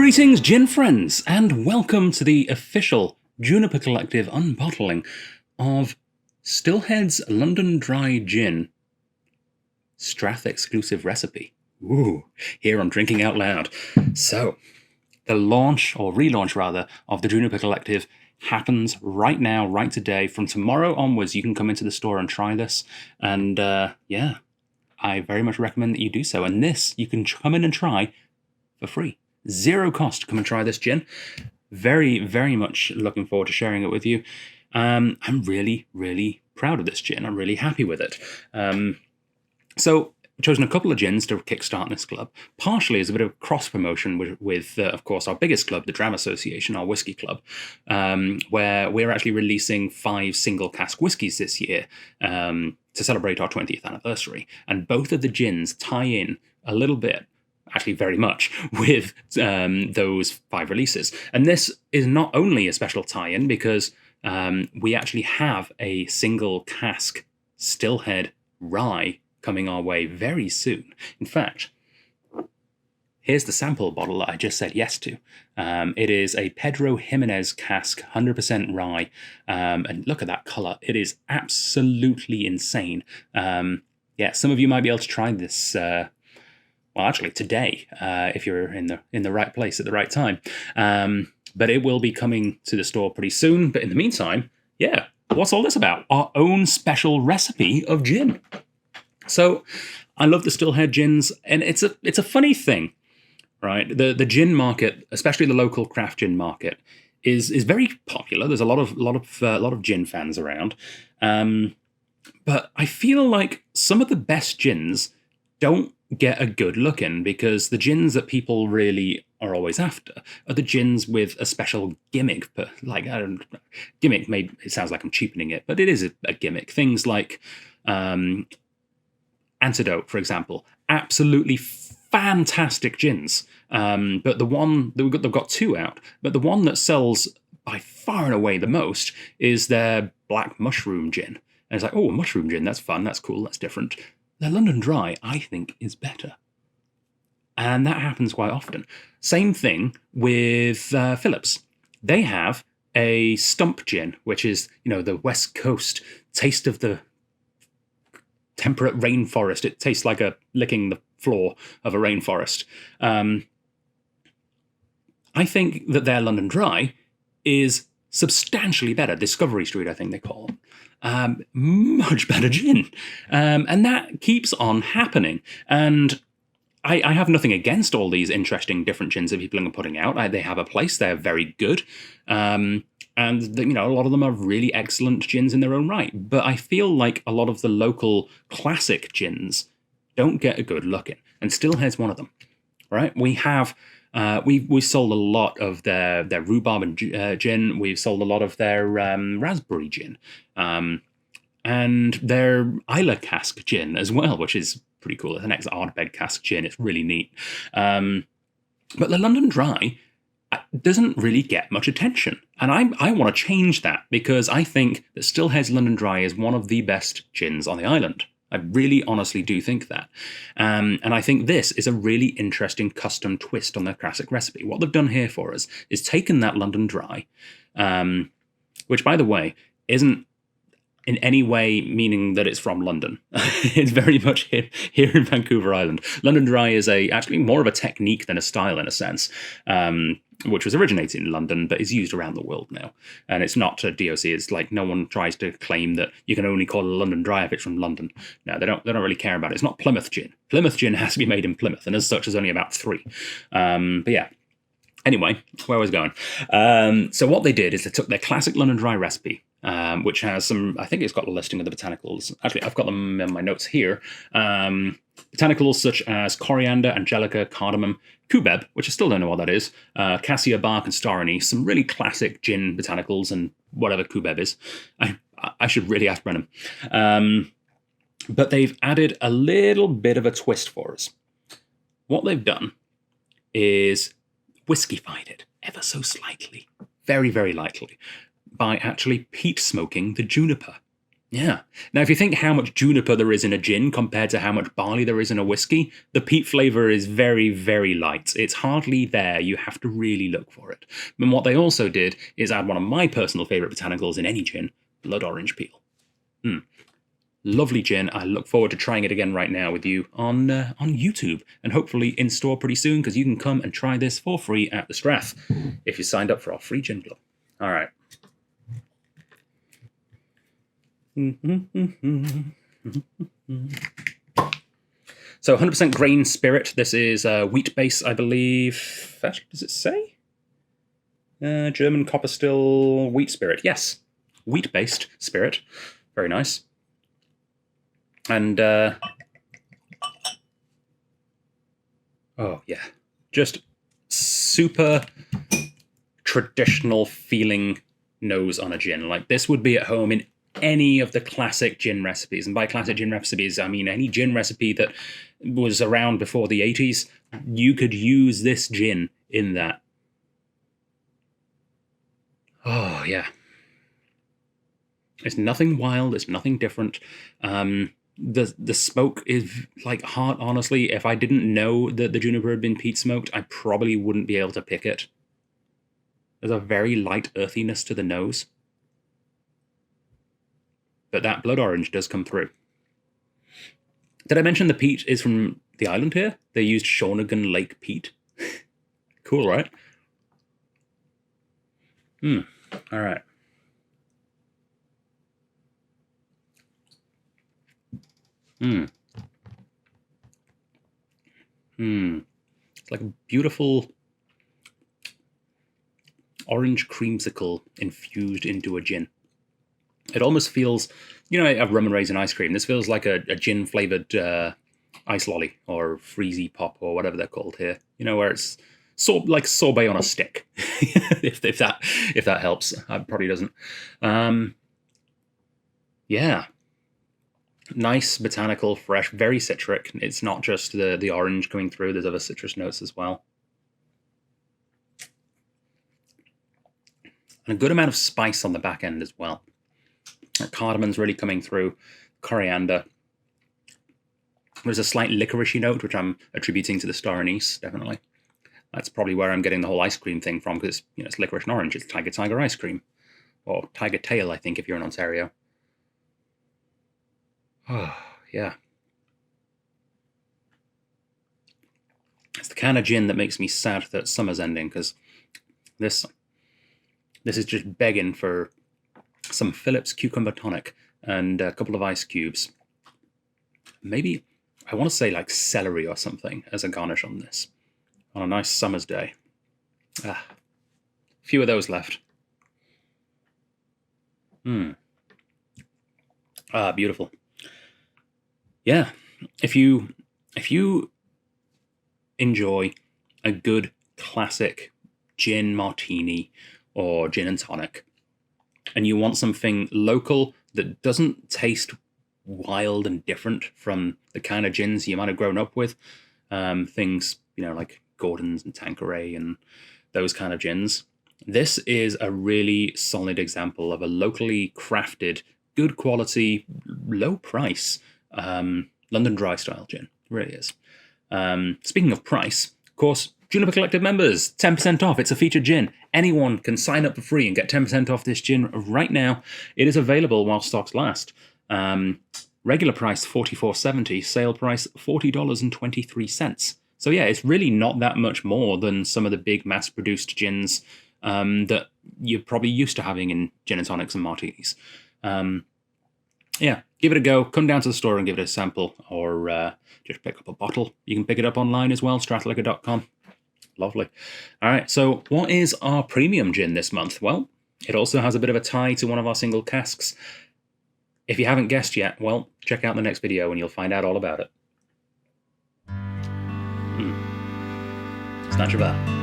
Greetings, gin friends, and welcome to the official Juniper Collective unbottling of Stillhead's London Dry Gin Strath exclusive recipe. Ooh, here on Drinking Out Loud. So, the launch, or relaunch rather, of the Juniper Collective happens right now, right today. From tomorrow onwards, you can come into the store and try this. And yeah, I very much recommend that you do so. And this, you can come in and try for free. Zero cost to come and try this gin. Very, very much looking forward to sharing it with you. I'm really, really proud of this gin. I'm really happy with it. So I've chosen a couple of gins to kickstart this club, partially as a bit of cross-promotion with of course, our biggest club, the Dram Association, our whiskey club, where we're actually releasing 5 single-cask whiskies this year to celebrate our 20th anniversary. And both of the gins tie in a little bit, actually very much, with those 5 releases. And this is not only a special tie-in because we actually have a single-cask Stillhead rye coming our way very soon. In fact, here's the sample bottle that I just said yes to. It is a Pedro Jimenez cask, 100% rye. And look at that colour. It is absolutely insane. Yeah, some of you might be able to try this, well, actually today, if you're in the right place at the right time. But it will be coming to the store pretty soon. But in the meantime, yeah, what's all this about? Our own special recipe of gin. So I love the Stillhead gins, and it's a funny thing, right? The gin market, especially the local craft gin market, is very popular. There's a lot of gin fans around, but I feel like some of the best gins don't get a good look in because the gins that people really are always after are the gins with a special gimmick. Like, I don't know, gimmick, maybe it sounds like I'm cheapening it, but it is a gimmick. Things like Antidote, for example, absolutely fantastic gins. But the one they've got 2 out, but the one that sells by far and away the most is their Black Mushroom gin. And it's like, oh, mushroom gin, that's fun, that's cool, that's different. Their London Dry, I think, is better. And that happens quite often. Same thing with Phillips. They have a stump gin, which is, the West Coast taste of the temperate rainforest. It tastes like licking the floor of a rainforest. I think that their London Dry is substantially better. Discovery Street, I think they call them. Much better gin. And that keeps on happening. And I have nothing against all these interesting different gins that people are putting out. They have a place. They're very good. And, a lot of them are really excellent gins in their own right. But I feel like a lot of the local classic gins don't get a good look in. And Stillhead's one of them, right? We have... we sold a lot of their rhubarb and gin. We've sold a lot of their raspberry gin. And their Isla cask gin as well, which is pretty cool. It's an ex-Ardbeg cask gin. It's really neat. But the London Dry doesn't really get much attention. And I want to change that because I think that Stillhead's London Dry is one of the best gins on the island. I really honestly do think that. And I think this is a really interesting custom twist on their classic recipe. What they've done here for us is taken that London Dry, which, by the way, isn't in any way meaning that it's from London. It's very much here in Vancouver Island. London Dry is actually more of a technique than a style in a sense, which was originated in London, but is used around the world now. And it's not a DOC. It's like no one tries to claim that you can only call a London Dry if it's from London. No, they don't really care about it. It's not Plymouth gin. Plymouth gin has to be made in Plymouth, and as such, there's only about 3. But yeah. Anyway, where I was going. So what they did is they took their classic London Dry recipe, which has some, I think it's got a listing of the botanicals. Actually, I've got them in my notes here. Botanicals such as coriander, angelica, cardamom, cubeb, which I still don't know what that is, cassia bark and star anise, some really classic gin botanicals and whatever cubeb is. I should really ask Brennan. But they've added a little bit of a twist for us. What they've done is whiskeyfied it ever so slightly, very, very lightly, by actually peat smoking the juniper. Yeah. Now, if you think how much juniper there is in a gin compared to how much barley there is in a whiskey, the peat flavour is very, very light. It's hardly there. You have to really look for it. And what they also did is add one of my personal favourite botanicals in any gin, blood orange peel. Lovely gin. I look forward to trying it again right now with you on YouTube, and hopefully in store pretty soon, because you can come and try this for free at the Strath if you signed up for our free gin club. All right. So 100% grain spirit. This is wheat base, I believe. Actually, does it say? German copper still wheat spirit. Yes, wheat-based spirit. Very nice. And oh yeah, just super traditional feeling nose on a gin. Like this would be at home in any of the classic gin recipes. And by classic gin recipes, I mean any gin recipe that was around before the 80s. You could use this gin in that. Oh, yeah. It's nothing wild. It's nothing different. The smoke is like hard. Honestly, if I didn't know that the juniper had been peat smoked, I probably wouldn't be able to pick it. There's a very light earthiness to the nose. But that blood orange does come through. Did I mention the peat is from the island here? They used Shawnigan Lake peat. Cool, right? All right. It's like a beautiful orange creamsicle infused into a gin. It almost feels, you know, I have rum and raisin ice cream. This feels like a gin-flavored ice lolly or freezy pop or whatever they're called here. You know, where it's like sorbet on a stick. if that helps. It probably doesn't. Yeah. Nice, botanical, fresh, very citric. It's not just the orange coming through. There's other citrus notes as well. And a good amount of spice on the back end as well. Cardamon's really coming through. Coriander. There's a slight licoricey note, which I'm attributing to the star anise, definitely. That's probably where I'm getting the whole ice cream thing from, because it's licorice and orange. It's Tiger ice cream. Or Tiger Tail, I think, if you're in Ontario. Oh, yeah. It's the kind of gin that makes me sad that summer's ending, because this is just begging for some Phillips cucumber tonic and a couple of ice cubes. Maybe, I want to say like celery or something as a garnish on this. On a nice summer's day. A few of those left. Beautiful. Yeah, if you enjoy a good classic gin martini or gin and tonic, and you want something local that doesn't taste wild and different from the kind of gins you might have grown up with, things, like Gordon's and Tanqueray and those kind of gins, this is a really solid example of a locally crafted, good quality, low price London Dry style gin. It really is. Speaking of price, of course, Juniper Collective members, 10% off. It's a featured gin. Anyone can sign up for free and get 10% off this gin right now. It is available while stocks last. Regular price $44.70, sale price $40.23. So yeah, it's really not that much more than some of the big mass-produced gins that you're probably used to having in gin and tonics and martinis. Yeah, give it a go. Come down to the store and give it a sample, or just pick up a bottle. You can pick it up online as well, strathliquor.com. Lovely. All right, so what is our premium gin this month? Well, it also has a bit of a tie to one of our single casks. If you haven't guessed yet, well, check out the next video and you'll find out all about it. It's not your bad.